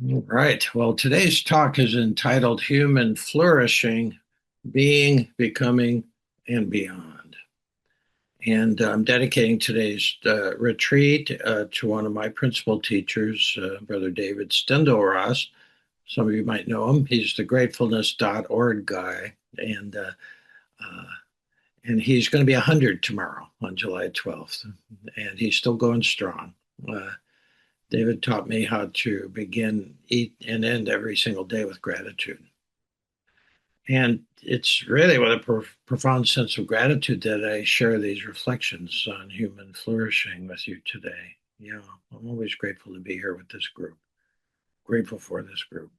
All right. Well, today's talk is entitled Human Flourishing, Being, Becoming, and Beyond. And I'm dedicating today's retreat to one of my principal teachers, Brother David Steindl-Rast. Some of you might know him. He's the gratefulness.org guy. And uh, and he's going to be 100 tomorrow on July 12th. And he's still going strong. David taught me how to begin, eat, and end every single day with gratitude. And it's really with a profound sense of gratitude that I share these reflections on human flourishing with you today. Yeah, I'm always grateful to be here with this group, grateful for this group.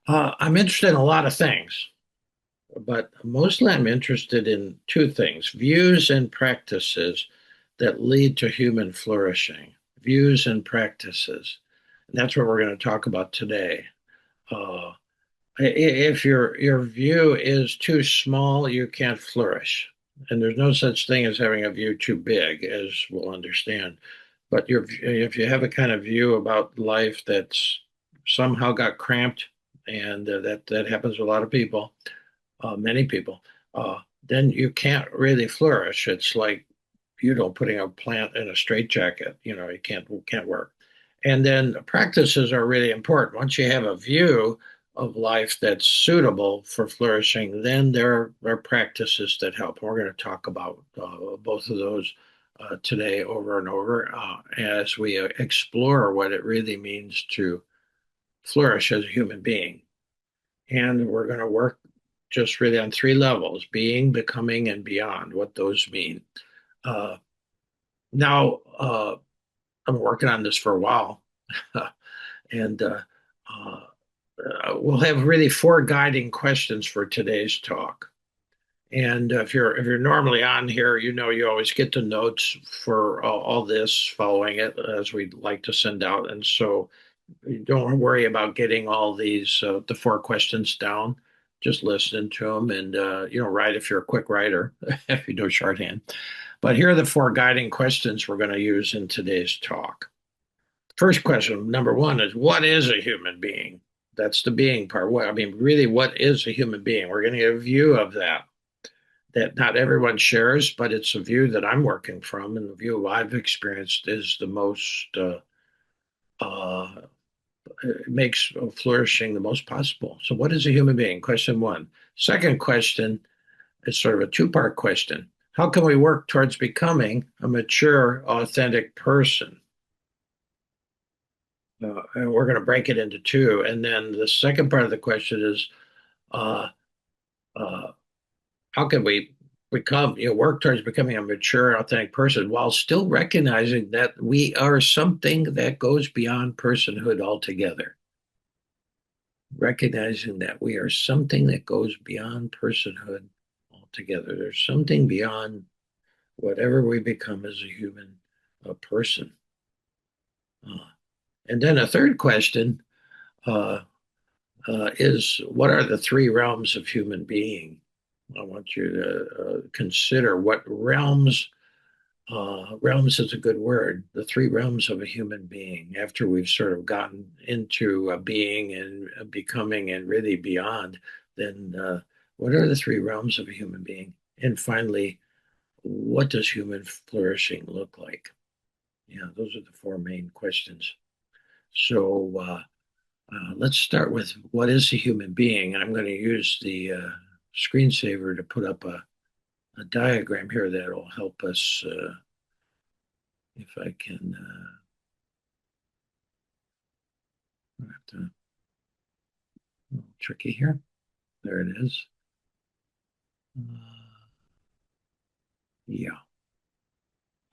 I'm interested in a lot of things, but mostly I'm interested in two things: views and practices that lead to human flourishing. Views and practices. And that's what we're going to talk about today. Uh, if your view is too small, you can't flourish. And there's no such thing as having a view too big, as we'll understand. But if you have a kind of view about life that's somehow got cramped, and that happens to a lot of people, many people, then you can't really flourish. It's like putting a plant in a straitjacket. You can't work. And then practices are really important. Once you have a view of life that's suitable for flourishing, then there are practices that help. We're going to talk about both of those today over and over as we explore what it really means to flourish as a human being. And we're going to work just really on three levels: being, becoming, and beyond, what those mean. Uh, now, I'm working on this for a while, and uh, we'll have really four guiding questions for today's talk. And if you're normally on here, you always get the notes for all this following it, as we'd like to send out. And so don't worry about getting all these the four questions down. Just listen to them, and write if you're a quick writer, if you know shorthand. But here are the four guiding questions we're going to use in today's talk. First question, number one, is what is a human being? That's the being part. Really, what is a human being? We're going to get a view of that not everyone shares, but it's a view that I'm working from, and the view I've experienced is the most uh, makes flourishing the most possible. So, what is a human being? Question one. Second question is sort of a two-part question. How can we work towards becoming a mature, authentic person? And we're going to break it into two. And then the second part of the question is, uh, uh, how can we work towards becoming a mature, authentic person while still recognizing that we are something that goes beyond personhood altogether? Recognizing that we are something that goes beyond personhood altogether. There's something beyond whatever we become as a human person. Uh, and then a third question uh, is, what are the three realms of human being? I want you to consider what realms. Realms is a good word. The three realms of a human being. After we've sort of gotten into being and becoming and really beyond, then what are the three realms of a human being? And finally, what does human flourishing look like? Yeah, those are the four main questions. So let's start with what is a human being? And I'm going to use the screensaver to put up a diagram here that'll help us. If I can, I have to, a little tricky here. There it is. Yeah,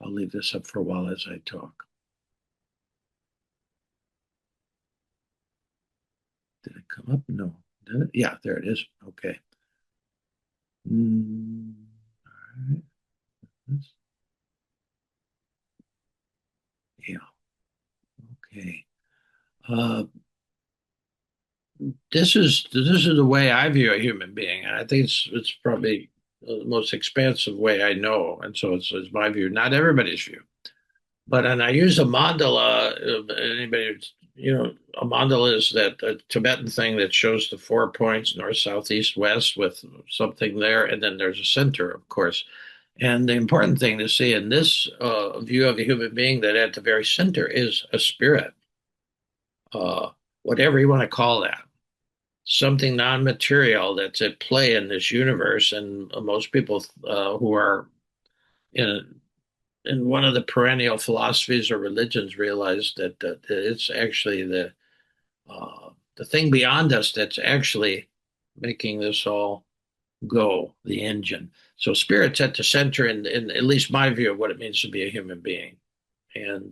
I'll leave this up for a while as I talk. Did it come up? No. Did it? Yeah, there it is. Okay. All right. Yeah. Okay. Uh, this is the way I view a human being, and I think it's probably the most expansive way I know, and so it's my view, not everybody's view. But and I use a mandala. Anybody a mandala is that a Tibetan thing that shows the 4 points, north, south, east, west, with something there, and then there's a center, of course. And the important thing to see in this view of a human being, that at the very center is a spirit, uh, whatever you want to call that, something non-material that's at play in this universe. And most people who are in one of the perennial philosophies or religions realize that it's actually the thing beyond us that's actually making this all go, the engine. So spirit's at the center in at least my view of what it means to be a human being. And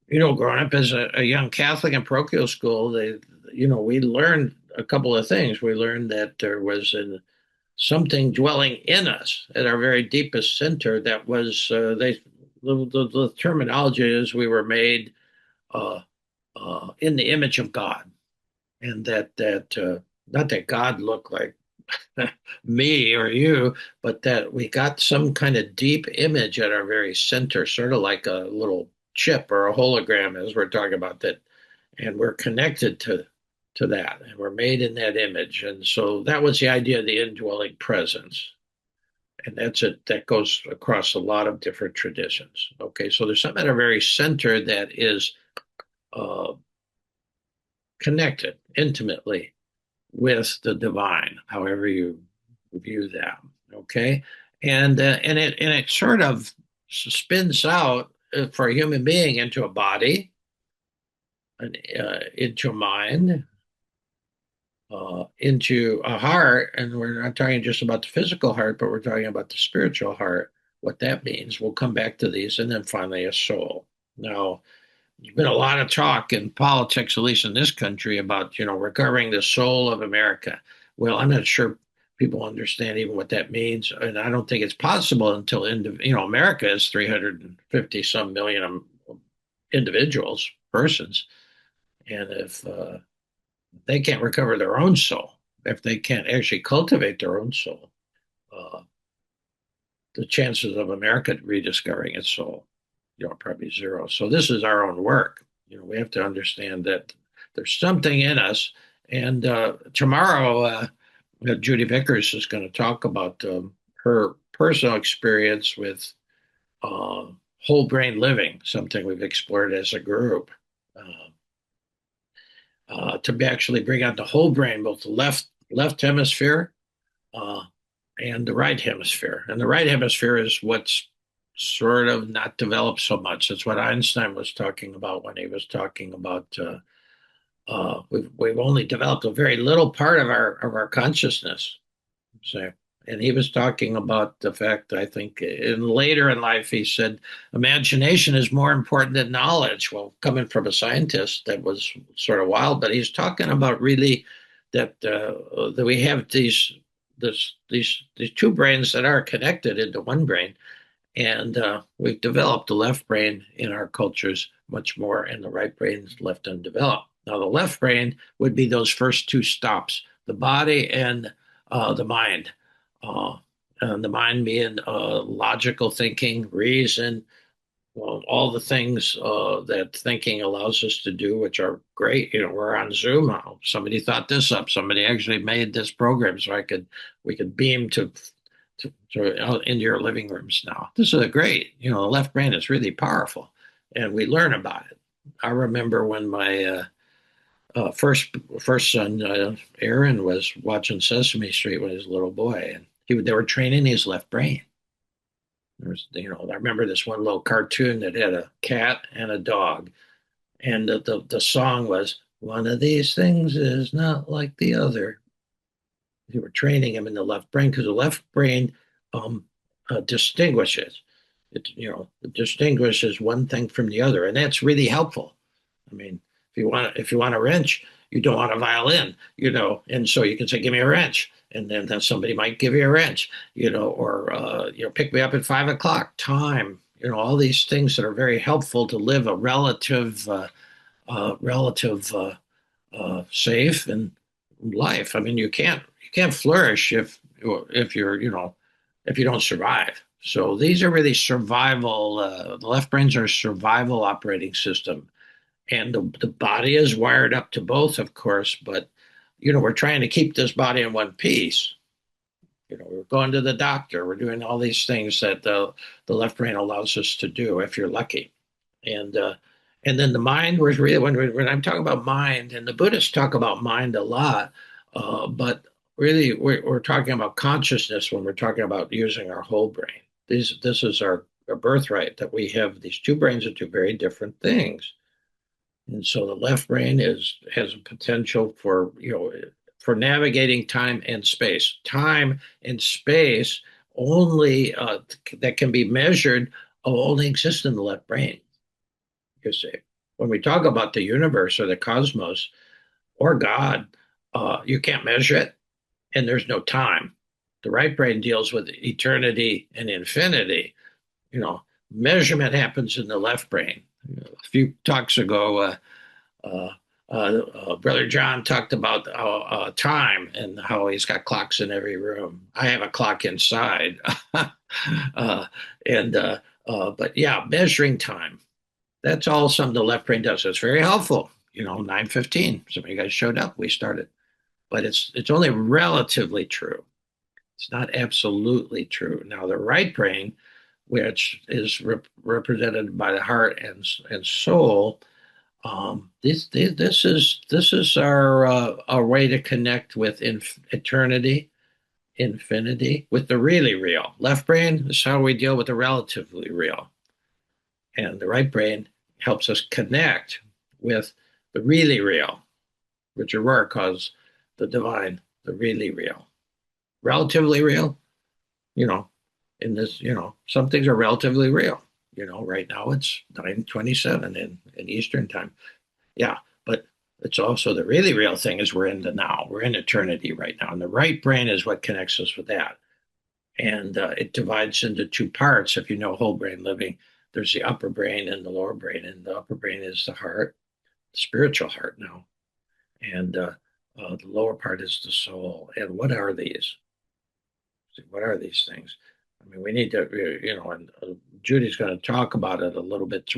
growing up as a young Catholic in parochial school, we learned a couple of things. We learned that there was something dwelling in us at our very deepest center that was the terminology is we were made uh, in the image of God, and that not that God looked like me or you, but that we got some kind of deep image at our very center, sort of like a little chip or a hologram, as we're talking about that, and we're connected to that, and we're made in that image. And so that was the idea of the indwelling presence. And that's it. That goes across a lot of different traditions. Okay, so there's something at our very center that is uh, connected intimately with the divine, however you view that. Okay, and it sort of spins out for a human being into a body, and into a mind, into a heart. And we're not talking just about the physical heart, but we're talking about the spiritual heart. What that means, we'll come back to these, and then finally a soul. Now, there's been a lot of talk in politics, at least in this country, about recovering the soul of America. Well, I'm not sure people understand even what that means, and I don't think it's possible until America is 350 some million individuals, persons, and if they can't recover their own soul, if they can't actually cultivate their own soul, uh, the chances of America rediscovering its soul, probably zero. So this is our own work. We have to understand that there's something in us. And tomorrow, Judy Vickers is going to talk about her personal experience with uh, whole brain living, something we've explored as a group. To actually bring out the whole brain, both the left hemisphere uh, and the right hemisphere. And the right hemisphere is what's sort of not developed so much. That's what Einstein was talking about when he was talking about we've only developed a very little part of our consciousness. So, and he was talking about the fact, I think, later in life, he said, imagination is more important than knowledge. Well, coming from a scientist, that was sort of wild, but he's talking about really that we have these two brains that are connected into one brain, and we've developed the left brain in our cultures much more, and the right brain is left undeveloped. Now, the left brain would be those first two stops, the body and the mind. Uh, and the mind being logical thinking, reason, well, all the things that thinking allows us to do, which are great. We're on Zoom now. Somebody thought this up. Somebody actually made this program so we could beam into your living rooms now. This is great. The left brain is really powerful, and we learn about it. I remember when my first son Aaron was watching Sesame Street when he was a little boy, and they were training his left brain. I remember this one little cartoon that had a cat and a dog, and the song was "One of these things is not like the other." They were training him in the left brain because the left brain um, distinguishes. It distinguishes one thing from the other, and that's really helpful. I mean, if you want a wrench, you don't want a violin, and so you can say, "Give me a wrench," and then somebody might give you a wrench, or pick me up at 5 o'clock. Time, all these things that are very helpful to live a relative safe and life. I mean, you can't flourish if if you don't survive. So these are really survival. The left brains are a survival operating system, And the body is wired up to both, of course, but we're trying to keep this body in one piece. We're going to the doctor, we're doing all these things that the left brain allows us to do if you're lucky. And then the mind was really when I'm talking about mind, and the Buddhists talk about mind a lot, but really we're talking about consciousness when we're talking about using our whole brain. This is our birthright, that we have these two brains that do very different things. And so the left brain has a potential for navigating time and space. Time and space only that can be measured only exist in the left brain. You see, when we talk about the universe or the cosmos or God, you can't measure it, and there's no time. The right brain deals with eternity and infinity. Measurement happens in the left brain. A few talks ago, uh, Brother John talked about time and how he's got clocks in every room. I have a clock inside, and but yeah, measuring time. That's all something the left brain does. It's very helpful. 9:15. Some of you guys showed up. We started, but it's only relatively true. It's not absolutely true. Now the right brain, which is represented by the heart and soul, this is our way to connect with eternity, infinity, with the really real. Left brain is how we deal with the relatively real, and the right brain helps us connect with the really real. Richard Rohr calls the divine the really real. Relatively real, you know, in this, some things are relatively real. Right now it's 9:27 in Eastern time. Yeah, but it's also the really real thing is we're in the now. We're in eternity right now. And the right brain is what connects us with that. And it divides into two parts. If you know whole brain living, there's the upper brain and the lower brain. And the upper brain is the heart, the spiritual heart now. And the lower part is the soul. And what are these? What are these things? I mean, we need to, and Judy's going to talk about it a little bit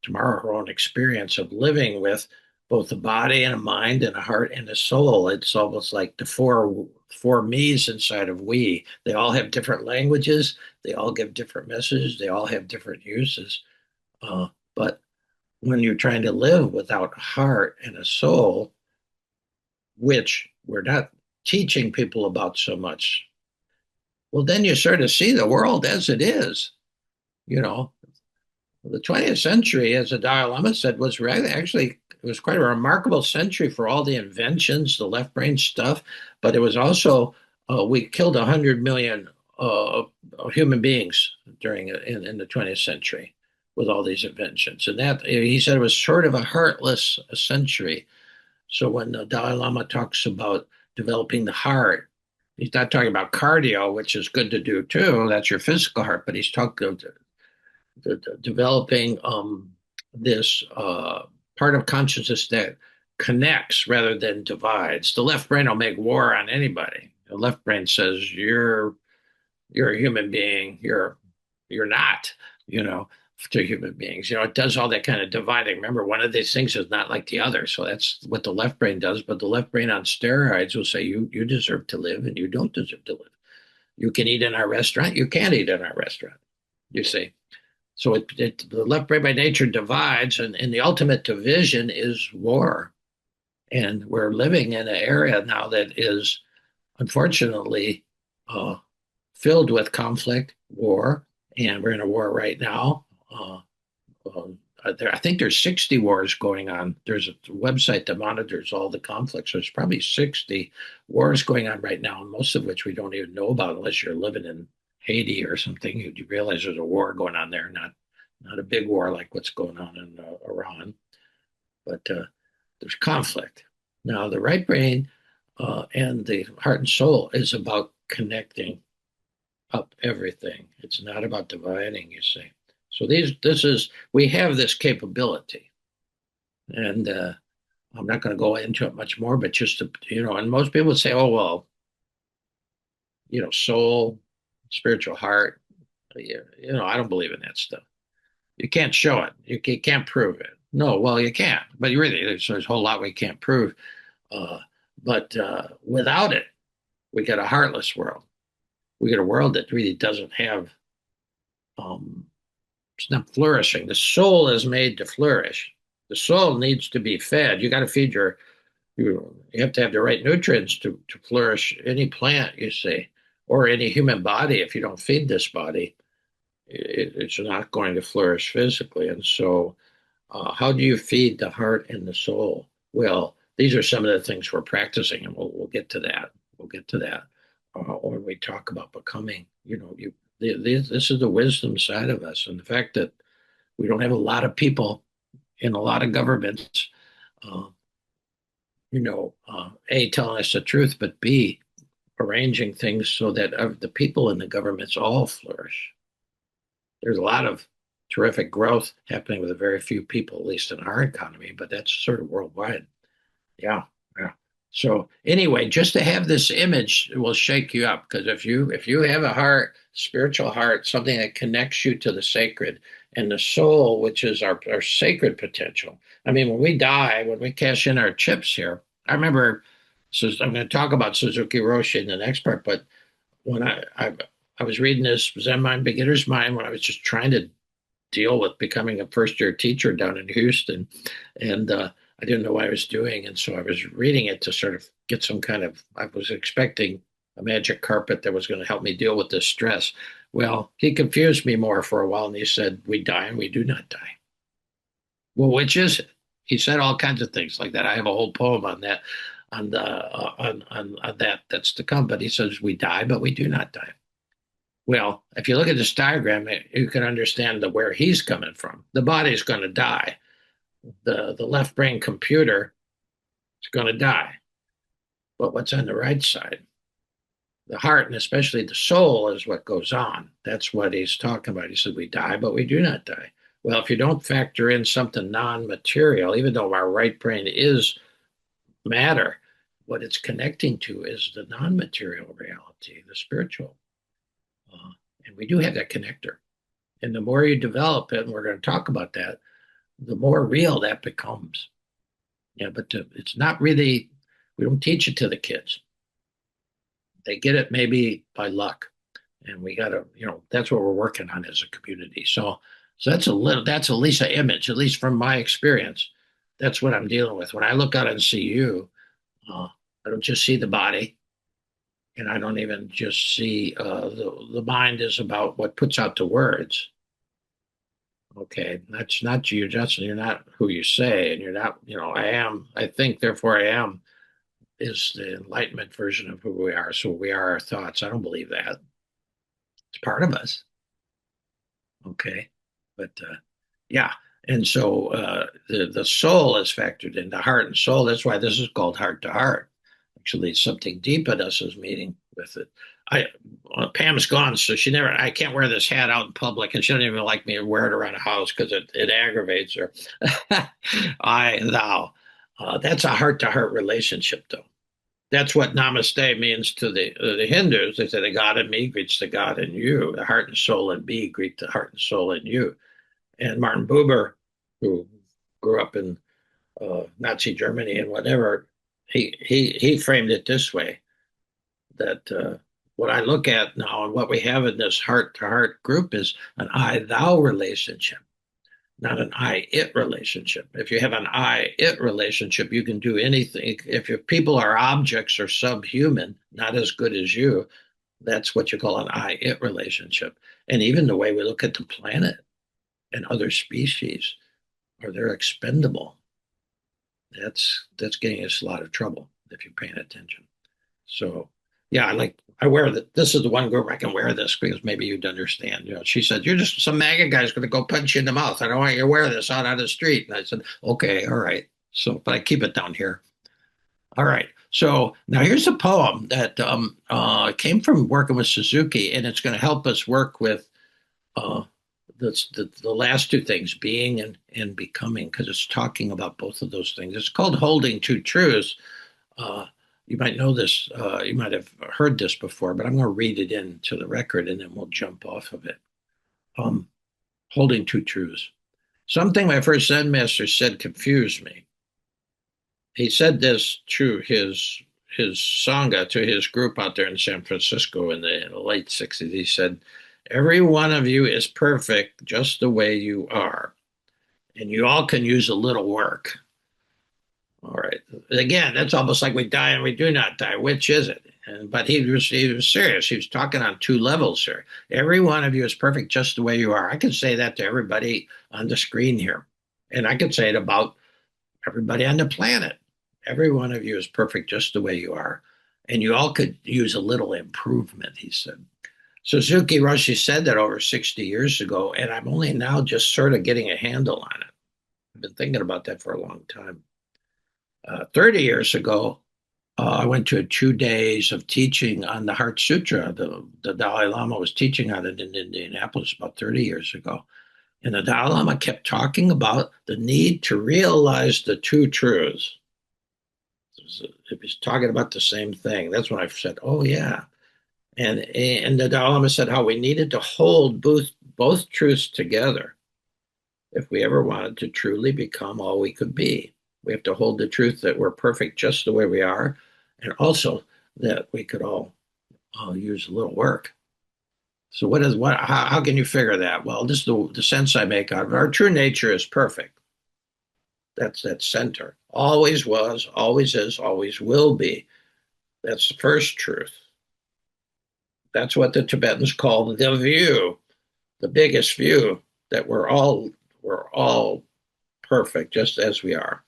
tomorrow, her own experience of living with both a body and a mind and a heart and a soul. It's almost like the four me's inside of we. They all have different languages. They all give different messages. They all have different uses. But when you're trying to live without a heart and a soul, which we're not teaching people about so much, well, then you sort of see the world as it is. You know, the 20th century, as the Dalai Lama said, was really actually it was quite a remarkable century for all the inventions, the left brain stuff, but it was also we killed 100 million human beings during in the 20th century with all these inventions, and that he said it was sort of a heartless century. So when the Dalai Lama talks about developing the heart, he's not talking about cardio, which is good to do too. That's your physical heart, but he's talking about developing this part of consciousness that connects rather than divides. The left brain will make war on anybody. The left brain says you're a human being. You're not. You know, to human beings. It does all that kind of dividing. Remember, one of these things is not like the other. So that's what the left brain does. But the left brain on steroids will say you deserve to live and you don't deserve to live. You can eat in our restaurant. You can't eat in our restaurant. You see. So the left brain by nature divides, and the ultimate division is war. And we're living in an area now that is unfortunately uh, filled with conflict, war, and we're in a war right now. I think there's 60 wars going on. There's a website that monitors all the conflicts. So there's probably 60 wars going on right now, most of which we don't even know about unless you're living in Haiti or something. You realize there's a war going on there, not a big war like what's going on in Iran, but there's conflict. Now, the right brain and the heart and soul is about connecting up everything. It's not about dividing, you see. So we have this capability, and I'm not going to go into it much more, but just to, and most people say, oh well, soul, spiritual heart. I don't believe in that stuff. You can't show it. You can't prove it. No, well, you can't. But you really, there's a whole lot we can't prove. Uh, but without it, we get a heartless world. We get a world that really doesn't have, um, it's not flourishing. The soul is made to flourish. The soul needs to be fed. You got to feed you have to have the right nutrients to flourish any plant, you see, or any human body. If you don't feed this body, it's not going to flourish physically. And so, how do you feed the heart and the soul? Well, these are some of the things we're practicing, and we'll get to that. We'll get to that when we talk about becoming. This is the wisdom side of us, and the fact that we don't have a lot of people in a lot of governments, uh, A, telling us the truth, but B, arranging things so that the people in the governments all flourish. There's a lot of terrific growth happening with a very few people, at least in our economy, but that's sort of worldwide. Yeah, yeah. So anyway, just to have this image will shake you up because if you have a heart, spiritual heart, something that connects you to the sacred and the soul, which is our sacred potential. I mean, when we die, when we cash in our chips here, I remember. So I'm going to talk about Suzuki Roshi in the next part, but when I was reading this Zen Mind Beginner's Mind when I was just trying to deal with becoming a first year teacher down in Houston, and I didn't know what I was doing, and so I was reading it to sort of get some kind of. I was expecting a magic carpet that was going to help me deal with this stress. Well, he confused me more for a while, and he said, "We die and we do not die." Well, which is it? He said all kinds of things like that. I have a whole poem on that, on that that's to come. But he says we die, but we do not die. Well, if you look at this diagram, you can understand where he's coming from. The body's going to die. The left brain computer is going to die. But what's on the right side? The heart and especially the soul is what goes on. That's what he's talking about. He said, we die, but we do not die. Well, if you don't factor in something non material, even though our right brain is matter, what it's connecting to is the non material reality, the spiritual. Uh, and we do have that connector. And the more you develop it, and we're going to talk about that, the more real that becomes. Yeah, but it's not really, we don't teach it to the kids. They get it maybe by luck. And we got to, that's what we're working on as a community. So that's at least an image, at least from my experience. That's what I'm dealing with. When I look out and see you, I don't just see the body, and I don't even just see the mind is about what puts out the words. Okay, that's not you, Justin. You're not who you say, and you're not, I am, I think, therefore I am is the enlightenment version of who we are. So we are our thoughts. I don't believe that. It's part of us. Okay. But yeah. And so the soul is factored into heart and soul. That's why this is called heart to heart. Actually, something deep in us is meeting with it. Pam's gone, so I can't wear this hat out in public, and she doesn't even like me to wear it around the house because it aggravates her. Thou. That's a heart to heart relationship, though. That's what namaste means to the Hindus. They say the God in me greets the God in you. The heart and soul in me greet the heart and soul in you. And Martin Buber, who grew up in Nazi Germany and whatever, he framed it this way: that what I look at now and what we have in this heart to heart group is an I thou relationship, not an I it relationship. If you have an I it relationship, you can do anything. If your people are objects or subhuman, not as good as you, that's what you call an I it relationship. And even the way we look at the planet and other species, or they're expendable. That's getting us a lot of trouble if you're paying attention. So yeah, I wear that. This is the one group I can wear this because maybe you'd understand. She said, "You're just some MAGA guy's going to go punch you in the mouth. I don't want you to wear this out on the street." And I said, "Okay, all right." So, but I keep it down here. All right. So now here's a poem that came from working with Suzuki, and it's going to help us work with uh, the last two things, being and becoming, because it's talking about both of those things. It's called Holding Two Truths. Uh, you might know this, you might have heard this before, but I'm going to read it into the record and then we'll jump off of it. Um, Holding Two Truths. Something my first Zen master said confused me. He said this to his sangha, to his group out there in San Francisco in the late 60s. He said, "Every one of you is perfect just the way you are, and you all can use a little work." All right. Again, that's almost like we die and we do not die. Which is it? But he was serious. He was talking on two levels here. Every one of you is perfect just the way you are. I could say that to everybody on the screen here, and I could say it about everybody on the planet. Every one of you is perfect just the way you are, and you all could use a little improvement. He said. Suzuki Roshi said that over 60 years ago, and I'm only now just sort of getting a handle on it. I've been thinking about that for a long time. 30 years ago, I went to 2 days of teaching on the Heart Sutra. The Dalai Lama was teaching on it in Indianapolis about 30 years ago. And the Dalai Lama kept talking about the need to realize the two truths. He was talking about the same thing. That's when I said, oh, yeah. And the Dalai Lama said how we needed to hold both truths together if we ever wanted to truly become all we could be. We have to hold the truth that we're perfect just the way we are, and also that we could all use a little work. So how can you figure that? Well, this is the sense I make out of it. Our true nature is perfect. That's that center. Always was, always is, always will be. That's the first truth. That's what the Tibetans call the view, the biggest view, that we're all perfect just as we are.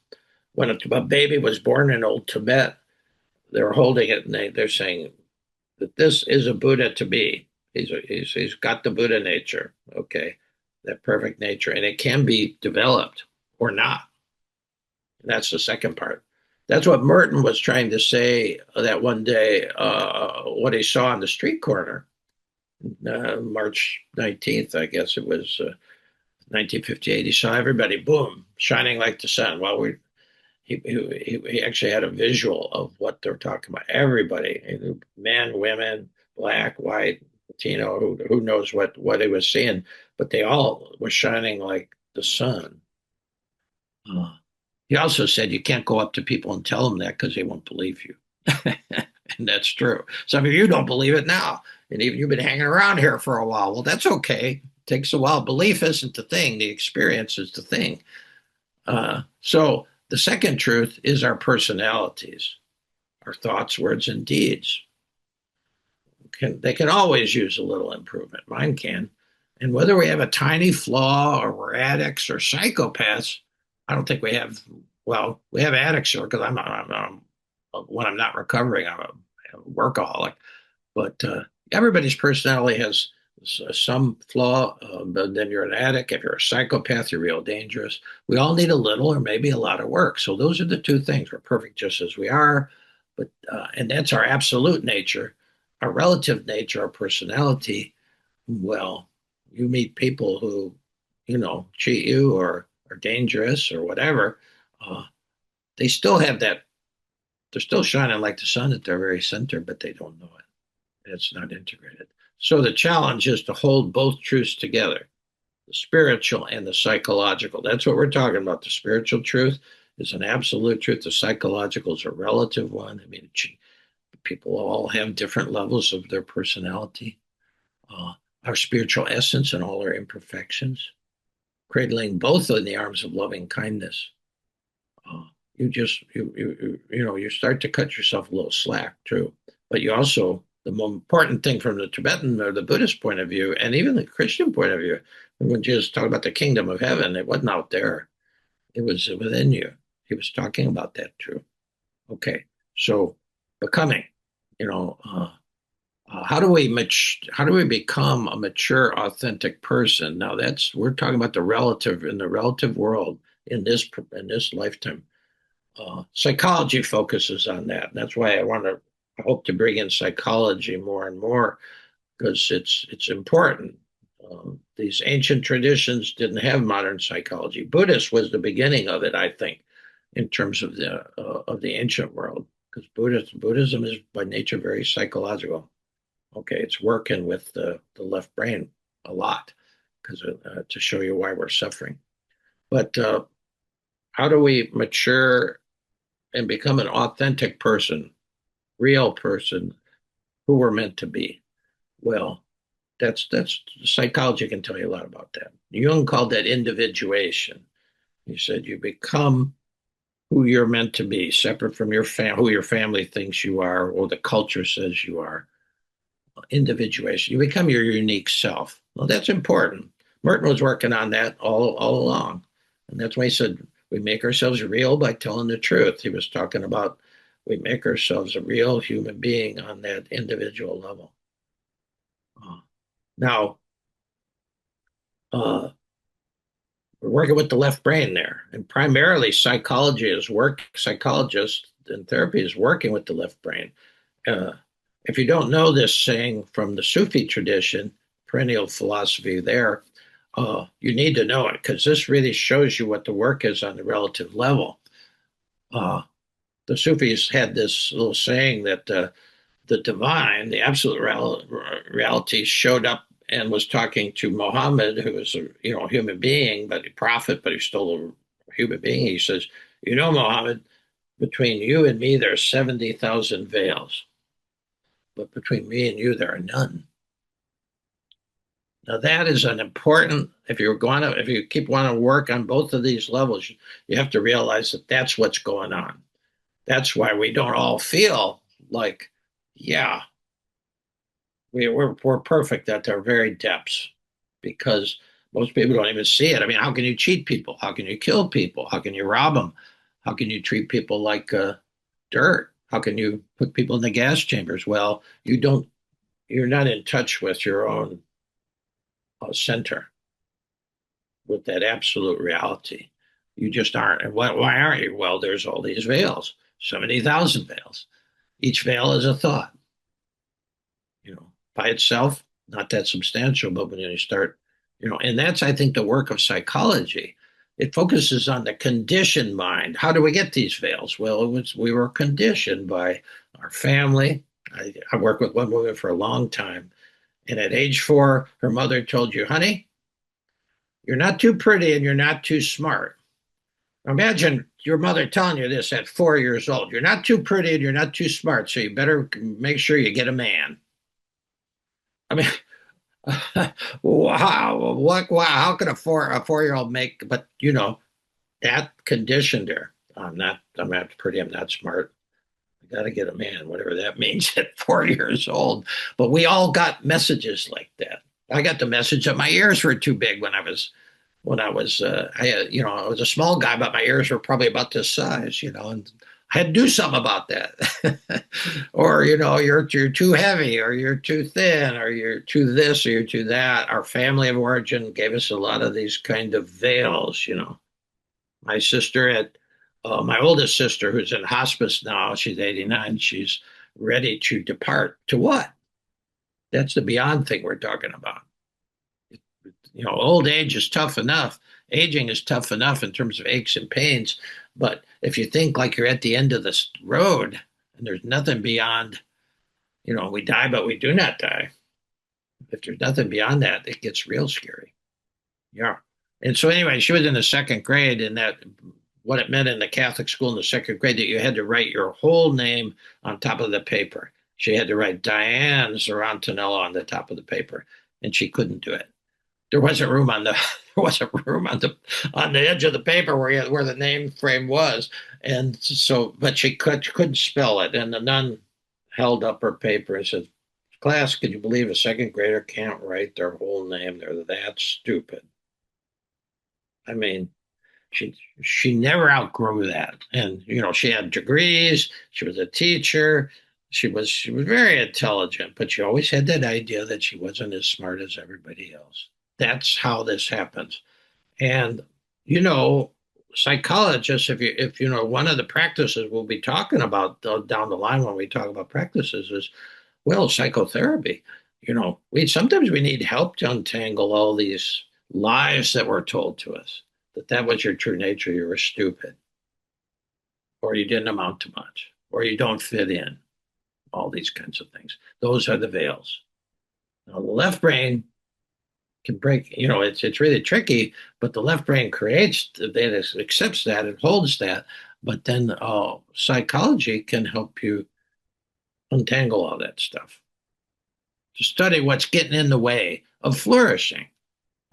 When a baby was born in old Tibet, they're holding it and they're saying that this is a Buddha to be. He's got the Buddha nature, okay, that perfect nature, and it can be developed or not. And that's the second part. That's what Merton was trying to say that one day, what he saw on the street corner, March 19th, I guess it was 1958. He saw everybody, boom, shining like the sun. Well, he actually had a visual of what they're talking about. Everybody, men, women, black, white, Latino, who knows what he was seeing, but they all were shining like the sun. He also said you can't go up to people and tell them that because they won't believe you. And that's true. Some of you don't believe it now. And even you've been hanging around here for a while. Well, that's okay. It takes a while. Belief isn't the thing, the experience is the thing. So the second truth is our personalities, our thoughts, words, and deeds. They can always use a little improvement. Mine can. And whether we have a tiny flaw or we're addicts or psychopaths, I don't think we have. Well, we have addicts here because when I'm not recovering, I'm a workaholic. But everybody's personality has some flaw. But then you're an addict. If you're a psychopath, you're real dangerous. We all need a little or maybe a lot of work. So those are the two things. We're perfect just as we are, but and that's our absolute nature. Our relative nature, our personality. Well, you meet people who, cheat you or are dangerous or whatever. Uh, they still have that. They're still shining like the sun at their very center, but they don't know it. It's not integrated. So the challenge is to hold both truths together, the spiritual and the psychological. That's what we're talking about. The spiritual truth is an absolute truth. The psychological is a relative one. I mean, people all have different levels of their personality. Uh, our spiritual essence and all our imperfections, cradling both in the arms of loving kindness. You start to cut yourself a little slack too. But you also, the more important thing from the Tibetan or the Buddhist point of view, and even the Christian point of view, when Jesus talked about the kingdom of heaven, it wasn't out there; it was within you. He was talking about that too. Okay, so becoming, you know, how do we become a mature, authentic person? Now we're talking about the relative in the relative world in this lifetime. Psychology focuses on that. And that's why I hope to bring in psychology more and more because it's important. These ancient traditions didn't have modern psychology. Buddhist was the beginning of it, I think, in terms of the ancient world, because Buddhism is by nature very psychological. Okay, it's working with the left brain a lot because to show you why we're suffering. But how do we mature and become an authentic person, real person who we're meant to be? Well, that's psychology can tell you a lot about that. Jung called that individuation. He said you become who you're meant to be, separate from who your family thinks you are, or the culture says you are. Individuation. You become your unique self. Well, that's important. Merton was working on that all along, and that's why he said we make ourselves real by telling the truth. He was talking about we make ourselves a real human being on that individual level. Now, uh, we're working with the left brain there, and primarily psychologists and therapy is working with the left brain. uh, if you don't know this saying from the Sufi tradition, perennial philosophy there, you need to know it because this really shows you what the work is on the relative level. Uh, the Sufis had this little saying that the divine, the absolute reality, showed up and was talking to Muhammad, who was a human being, but a prophet, but he's still a human being. He says, Muhammad, between you and me, there are 70,000 veils, but between me and you, there are none. Now that is an important. If you keep wanting to work on both of these levels, you have to realize that that's what's going on. That's why we don't all feel like, yeah, we're perfect at our very depths, because most people don't even see it. I mean, how can you cheat people? How can you kill people? How can you rob them? How can you treat people like dirt? How can you put people in the gas chambers? Well, you don't. You're not in touch with your own center, with that absolute reality. You just aren't. And why aren't you? Well, there's all these veils, 70,000 veils. Each veil is a thought, by itself, not that substantial, but when you start, and that's, I think, the work of psychology. It focuses on the conditioned mind. How do we get these veils? Well, we were conditioned by our family. I worked with one woman for a long time. And at age 4, her mother told you, honey, you're not too pretty and you're not too smart. Imagine your mother telling you this at 4 years old. You're not too pretty and you're not too smart, so you better make sure you get a man. I mean, how can a 4 year old make? But that conditioned her. I'm not pretty. I'm not smart. I got to get a man, whatever that means at 4 years old. But we all got messages like that. I got the message that my ears were too big I was a small guy, but my ears were probably about this size, and I had to do something about that. Or, you're too heavy, or you're too thin, or you're too this, or you're too that. Our family of origin gave us a lot of these kind of veils. My sister had, my oldest sister, who's in hospice now, she's 89, she's ready to depart. To what? That's the beyond thing we're talking about. Old age is tough enough. Aging is tough enough in terms of aches and pains. But if you think like you're at the end of this road and there's nothing beyond, we die, but we do not die. If there's nothing beyond that, it gets real scary. Yeah. And so anyway, she was in the second grade, and that what it meant in the Catholic school in the second grade that you had to write your whole name on top of the paper. She had to write Diane Zarantanella on the top of the paper, and she couldn't do it. There wasn't room on the edge of the paper where the name frame was, and so but she couldn't spell it. And the nun held up her paper and said, "Class, can you believe a second grader can't write their whole name? They're that stupid." I mean, she never outgrew that, and she had degrees. She was a teacher. She was very intelligent, but she always had that idea that she wasn't as smart as everybody else. That's how this happens. And you know, psychologists, if one of the practices we'll be talking about down the line when we talk about practices is, well, psychotherapy. We need help to untangle all these lies that were told to us, that was your true nature. You were stupid, or you didn't amount to much, or you don't fit in. All these kinds of things. Those are the veils. Now, the left brain can break. It's really tricky, but the left brain creates that, accepts that, and holds that. But then psychology can help you untangle all that stuff to study what's getting in the way of flourishing,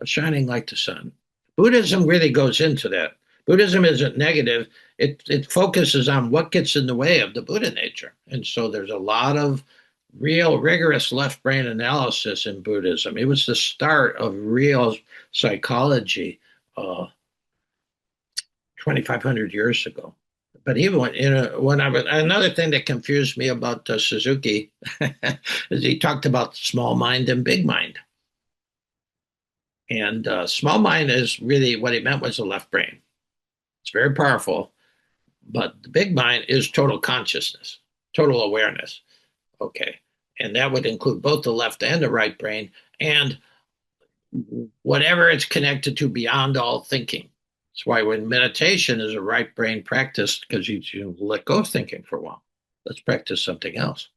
of shining like the sun. Buddhism really goes into that. Buddhism isn't negative. It focuses on what gets in the way of the Buddha nature. And so there's a lot of real rigorous left brain analysis in Buddhism. It was the start of real psychology 2,500 years ago. But even another thing that confused me about Suzuki is he talked about small mind and big mind. And small mind is really what he meant was the left brain. It's very powerful, but the big mind is total consciousness, total awareness. Okay. And that would include both the left and the right brain and whatever it's connected to beyond all thinking. That's why when meditation is a right brain practice, because you let go of thinking for a while. Let's practice something else.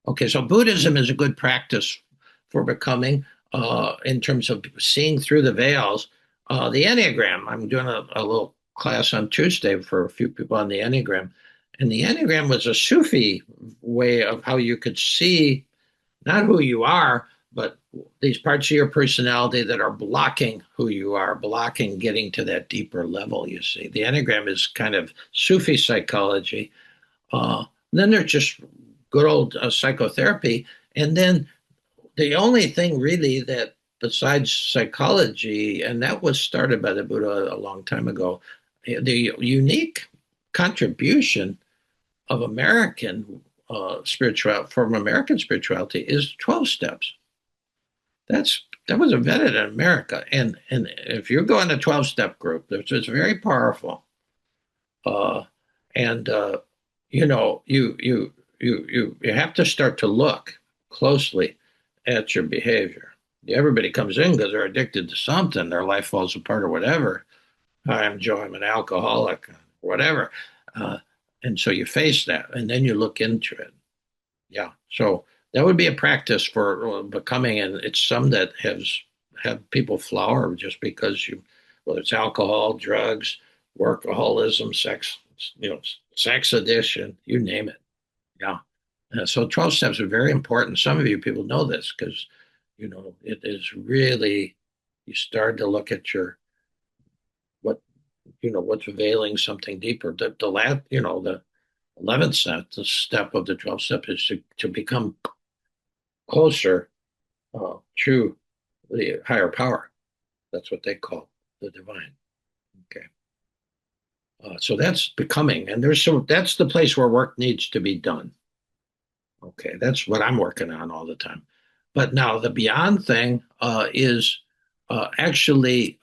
Okay, so Buddhism is a good practice for becoming, in terms of seeing through the veils. The Enneagram, I'm doing a little class on Tuesday for a few people on the Enneagram. And the Enneagram was a Sufi way of how you could see not who you are, but these parts of your personality that are blocking who you are, blocking getting to that deeper level, you see. The Enneagram is kind of Sufi psychology. Then there's just good old psychotherapy. And then the only thing really that besides psychology, and that was started by the Buddha a long time ago, the unique contribution of American spirituality is 12 steps. That was invented in America, and if you're going to 12-step group, it's very powerful. And you have to start to look closely at your behavior. Everybody comes in because they're addicted to something. Their life falls apart or whatever. Hi, I'm Joe. I'm an alcoholic, whatever. And so you face that, and then you look into it. Yeah. So that would be a practice for becoming, and it's some that have people flower just because whether it's alcohol, drugs, workaholism, sex, sex addiction, you name it. Yeah. So 12 steps are very important. Some of you people know this because, it is really, you start to look at what's veiling something deeper. The 11th step, the step of the 12th step is to become closer to the higher power. That's what they call the divine. Okay. So that's becoming, and that's the place where work needs to be done. Okay, that's what I'm working on all the time. But now the beyond thing is actually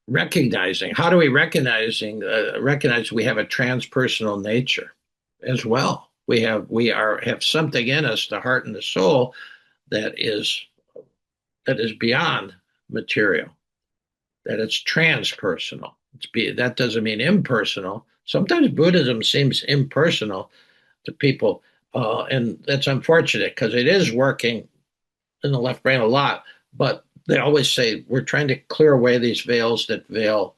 recognizing. How do we recognize we have a transpersonal nature as well? We have something in us, the heart and the soul, that is beyond material. That it's transpersonal. That doesn't mean impersonal. Sometimes Buddhism seems impersonal to people, and that's unfortunate because it is working in the left brain a lot. But they always say we're trying to clear away these veils that veil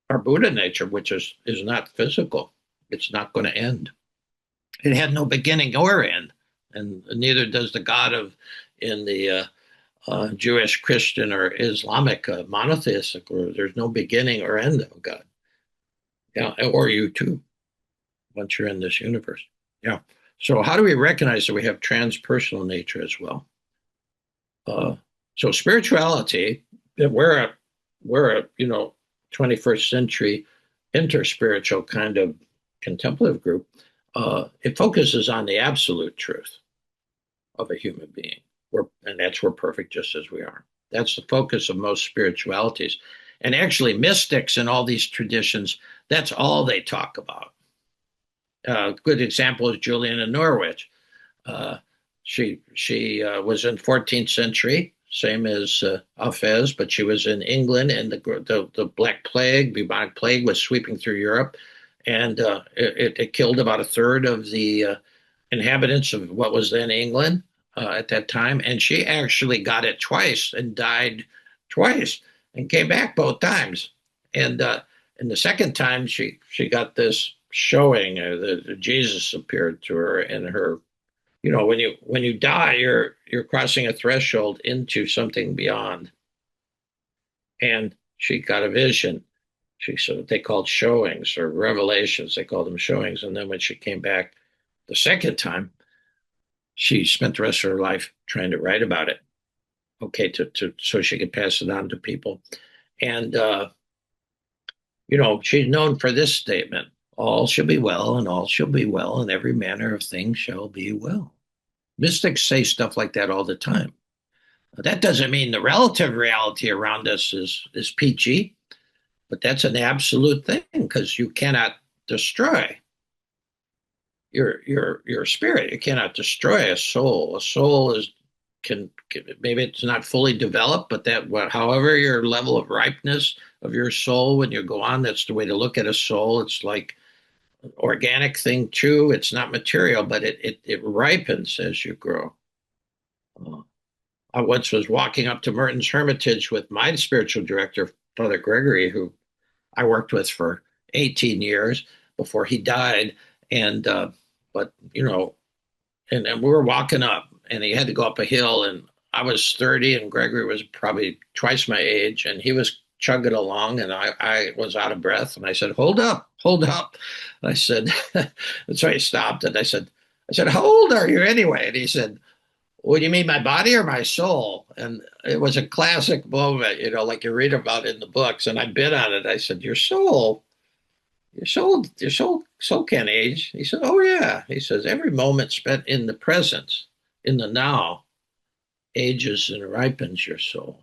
our Buddha nature, which is not physical. It's not going to end. It had no beginning or end, and neither does the God in the Jewish, Christian, or Islamic monotheistic, or there's no beginning or end of God. Yeah, or you too, once you're in this universe. Yeah. So how do we recognize that we have transpersonal nature as well? So spirituality, we're a 21st century interspiritual kind of contemplative group. It focuses on the absolute truth of a human being. And that's we're perfect just as we are. That's the focus of most spiritualities. And actually, mystics in all these traditions, that's all they talk about. A good example is Juliana Norwich. She was in 14th century, same as Hafez, but she was in England, and the Black Plague, bubonic plague, was sweeping through Europe, and it killed about a third of the inhabitants of what was then England. at that time, and she actually got it twice and died twice and came back both times. And the second time she got this showing that Jesus appeared to her in her. You know, when you die, you're crossing a threshold into something beyond. And she got a vision. She said what they called showings or revelations. They called them showings. And then when she came back the second time, she spent the rest of her life trying to write about it. Okay, to so she could pass it on to people. And you know, she's known for this statement: "All shall be well, and all shall be well, and every manner of things shall be well." Mystics say stuff like that all the time. That doesn't mean the relative reality around us is peachy, but that's an absolute thing because you cannot destroy your spirit. You cannot destroy a soul. A soul is can maybe it's not fully developed, but that however your level of ripeness of your soul when you go on, that's the way to look at a soul. It's like an organic thing too. It's not material, but it ripens as you grow. Uh, I once was walking up to Merton's Hermitage with my spiritual director, Father Gregory, who I worked with for 18 years before he died. And, but, you know, and we were walking up and he had to go up a hill and I was 30 and Gregory was probably twice my age and he was chugging along and I was out of breath and I said, hold up. I said, so he stopped and I said, how old are you anyway? And he said, what do you mean, my body or my soul? And it was a classic moment, you know, like you read about in the books. And I bit on it. I said, your soul can't age. He said, oh yeah. He says, every moment spent in the present, in the now, ages and ripens your soul.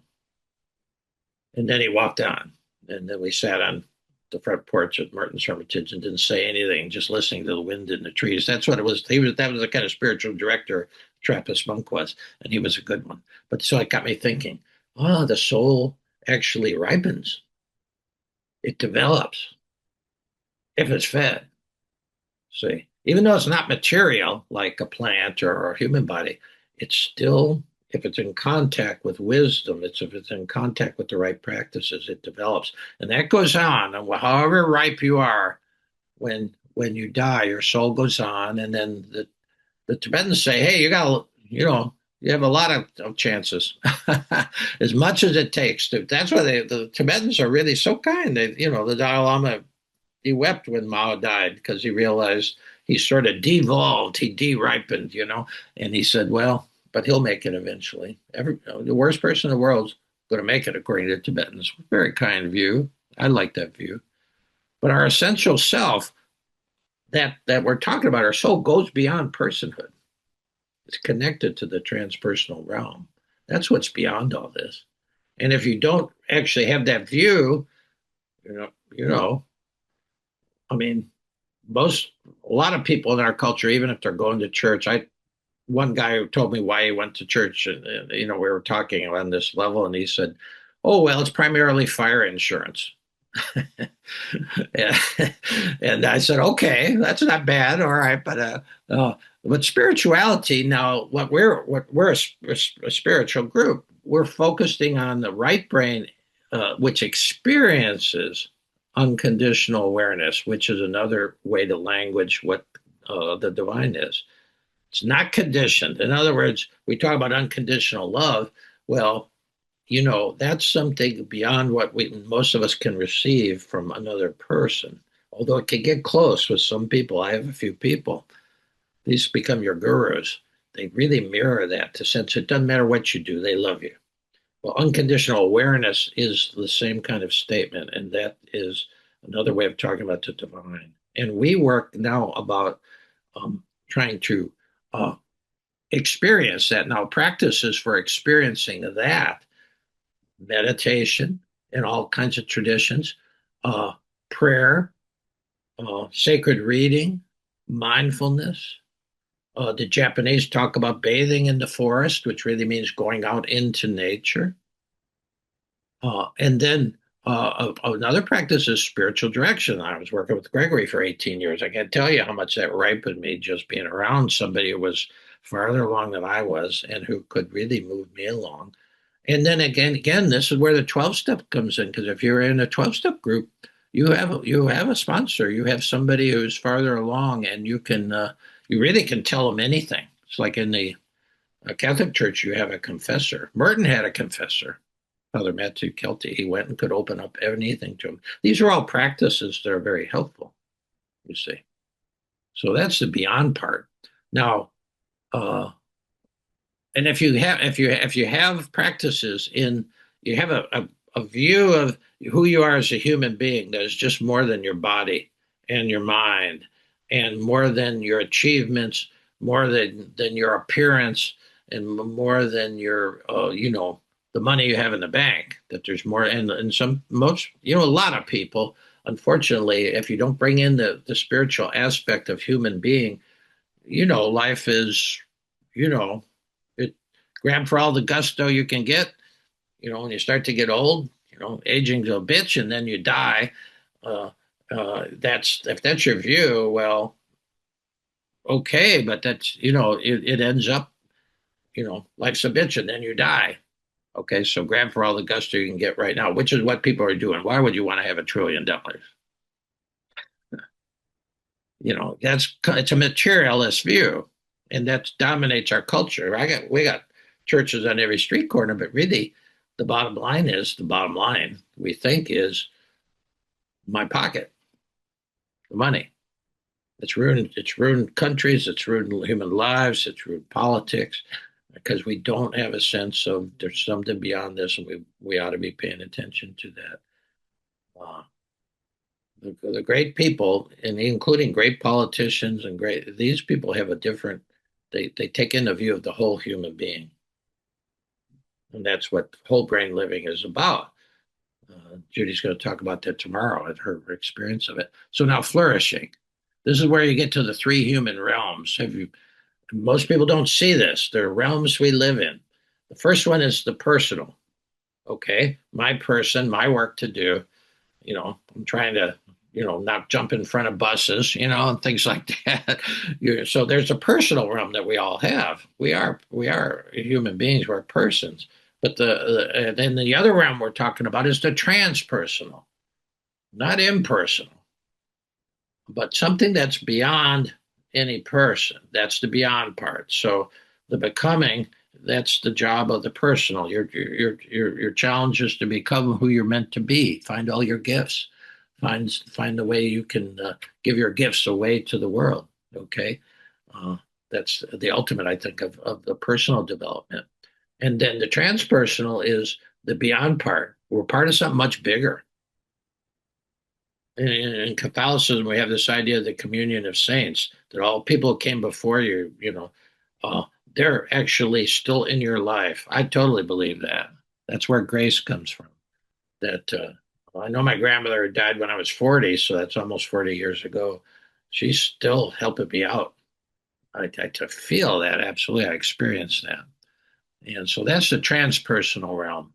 And then he walked on. And then we sat on the front porch at Merton's Hermitage and didn't say anything, just listening to the wind in the trees. That's what it was. That was the kind of spiritual director Trappist monk was, and he was a good one. But so it got me thinking, oh, the soul actually ripens. It develops if it's fed. See, even though it's not material like a plant or a human body, it's still, if it's in contact with wisdom, if it's in contact with the right practices, it develops. And that goes on. And however ripe you are, when you die, your soul goes on. And then the Tibetans say, hey, you have a lot of chances, as much as it takes to. That's why the Tibetans are really so kind. The Dalai Lama, he wept when Mao died because he realized he sort of devolved, he de-ripened, and he said, well, but he'll make it eventually. The worst person in the world's going to make it, according to the Tibetans. Very kind view. I like that view. But our essential self that we're talking about, our soul goes beyond personhood. It's connected to the transpersonal realm. That's what's beyond all this. And if you don't actually have that view, I mean, a lot of people in our culture, even if they're going to church, one guy who told me why he went to church, and we were talking on this level, and he said, "Oh well, it's primarily fire insurance." And I said, "Okay, that's not bad, all right, but spirituality now, we're a spiritual group. We're focusing on the right brain, which experiences unconditional awareness, which is another way to language what the divine is. It's not conditioned. In other words, we talk about unconditional love. Well, that's something beyond what most of us can receive from another person. Although it can get close with some people. I have a few people. These become your gurus. They really mirror that to sense it doesn't matter what you do, they love you. Well, unconditional awareness is the same kind of statement, and that is another way of talking about the divine. And we work now about trying to experience that. Now, practices for experiencing that: meditation in all kinds of traditions, prayer, sacred reading, mindfulness. The Japanese talk about bathing in the forest, which really means going out into nature. And then another practice is spiritual direction. I was working with Gregory for 18 years. I can't tell you how much that ripened me just being around somebody who was farther along than I was and who could really move me along. And then again, this is where the 12 step comes in, because if you're in a 12 step group, you have a sponsor, you have somebody who's farther along, and you really can tell them anything. It's like in the Catholic Church, you have a confessor. Merton had a confessor, Father Matthew Kelty. He went and could open up anything to him. These are all practices that are very helpful, you see. So that's the beyond part. Now, uh, and if you have practices in you have a view of who you are as a human being that is just more than your body and your mind and more than your achievements, more than your appearance, and more than your the money you have in the bank, that there's more. And some most a lot of people, unfortunately, if you don't bring in the spiritual aspect of human being, life is, you know it grab for all the gusto you can get. When you start to get old, aging's a bitch, and then you die. Uh, that's if that's your view. Well, okay, but that's it ends up, life's a bitch, and then you die. Okay, so grab for all the gusto you can get right now, which is what people are doing. Why would you want to have $1 trillion? It's a materialist view, and that dominates our culture. We got churches on every street corner, but really, the bottom line. We think is my pocket, the money. It's ruined countries. It's ruined human lives. It's ruined politics because we don't have a sense of there's something beyond this, and we ought to be paying attention to that. Uh, the great people, and including great politicians and these people have a different. They take in a view of the whole human being, and that's what whole brain living is about. Judy's going to talk about that tomorrow and her experience of it. So now flourishing. This is where you get to the three human realms. Most people don't see this. There are realms we live in. The first one is the personal. Okay, my person, my work to do. I'm trying to, not jump in front of buses, and things like that. So there's a personal realm that we all have. We are human beings. We're persons. But then the other realm we're talking about is the transpersonal, not impersonal, but something that's beyond any person. That's the beyond part. So the becoming, that's the job of the personal. Your challenge is to become who you're meant to be. Find all your gifts. Find the way you can give your gifts away to the world. Okay, uh, that's the ultimate, I think, of the personal development. And then the transpersonal is the beyond part. We're part of something much bigger. In Catholicism, we have this idea of the communion of saints, that all people who came before you, uh, they're actually still in your life. I totally believe that. That's where grace comes from. That I know my grandmother died when I was 40, so that's almost 40 years ago. She's still helping me out. To feel that, absolutely, I experienced that. And so that's the transpersonal realm.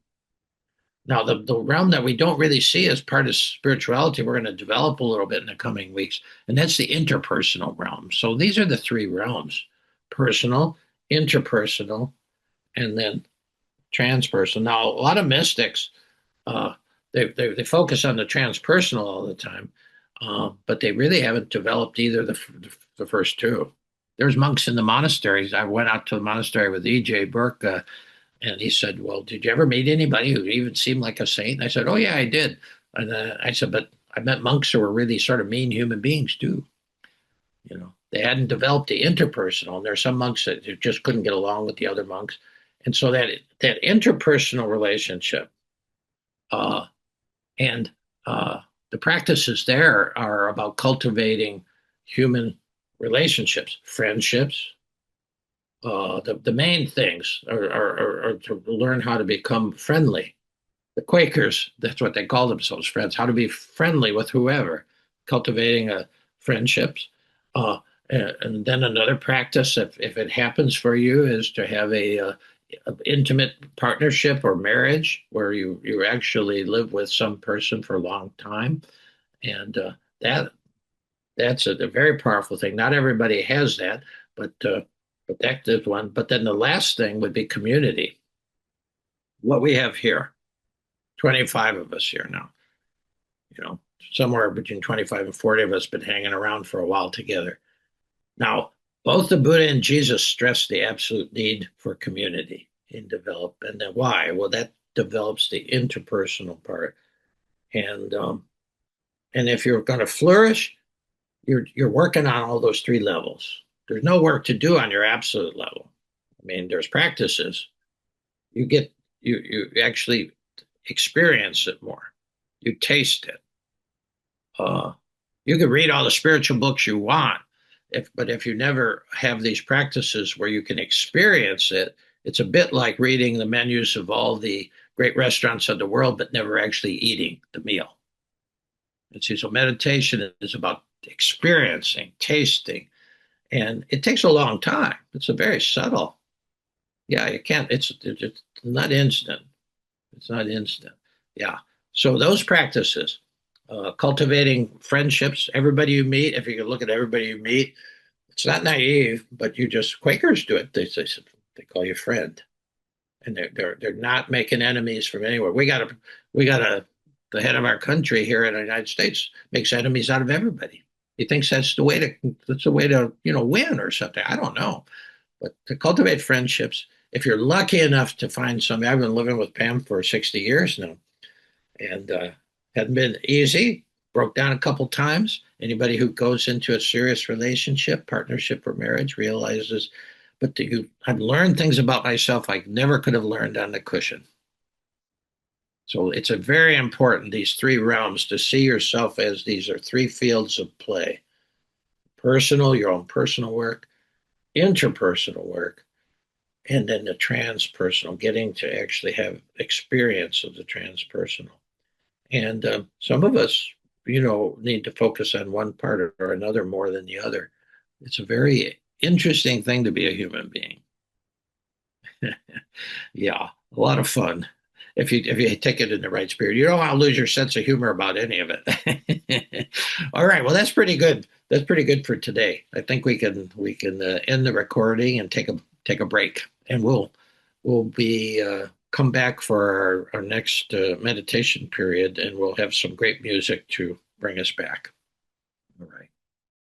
Now, the realm that we don't really see as part of spirituality, we're going to develop a little bit in the coming weeks, and that's the interpersonal realm. So these are the three realms: personal, interpersonal, and then transpersonal. Now, a lot of mystics, uh, they focus on the transpersonal all the time, but they really haven't developed either the first two. There's monks in the monasteries. I went out to the monastery with E.J. Burke. And he said, "Well, did you ever meet anybody who even seemed like a saint?" And I said, "Oh, yeah, I did." And I said, "But I met monks who were really sort of mean human beings, too. They hadn't developed the interpersonal. And there are some monks that just couldn't get along with the other monks. And so that interpersonal relationship uh, and the practices there are about cultivating human relationships, friendships, the main things are to learn how to become friendly. The Quakers, that's what they call themselves, friends, how to be friendly with whoever, cultivating friendships. And then another practice, if it happens for you, is to have a intimate partnership or marriage where you actually live with some person for a long time. And that that's a very powerful thing. Not everybody has that, but But that is one. But then the last thing would be community. What we have here, 25 of us here now, somewhere between 25 and 40 of us been hanging around for a while together. Now, both the Buddha and Jesus stressed the absolute need for community in development. And then why? Well, that develops the interpersonal part. And if you're going to flourish, you're working on all those three levels. There's no work to do on your absolute level. I mean, there's practices. You actually experience it more. You taste it. You can read all the spiritual books you want, but if you never have these practices where you can experience it, it's a bit like reading the menus of all the great restaurants of the world, but never actually eating the meal. And so meditation is about experiencing, tasting, and it takes a long time. It's a very subtle. Yeah, you can't. It's not instant. It's not instant. Yeah. So those practices, cultivating friendships, everybody you meet. If you can look at everybody you meet, it's not naive, but you just Quakers do it. They call you friend, and they're not making enemies from anywhere. We got a the head of our country here in the United States makes enemies out of everybody. He thinks that's the way to win or something. I don't know, but to cultivate friendships, if you're lucky enough to find somebody, I've been living with Pam for 60 years now, and hadn't been easy. Broke down a couple times. Anybody who goes into a serious relationship, partnership, or marriage realizes, I've learned things about myself I never could have learned on the cushion. So it's a very important, these three realms, to see yourself as these are three fields of play: personal, your own personal work, interpersonal work, and then the transpersonal, getting to actually have experience of the transpersonal. And some of us, need to focus on one part or another more than the other. It's a very interesting thing to be a human being. Yeah, a lot of fun if you take it in the right spirit. You don't want to lose your sense of humor about any of it. All right, well that's good. That's pretty good for today. I think we can end the recording and take a break, and we'll be come back for our next meditation period, and we'll have some great music to bring us back. All right.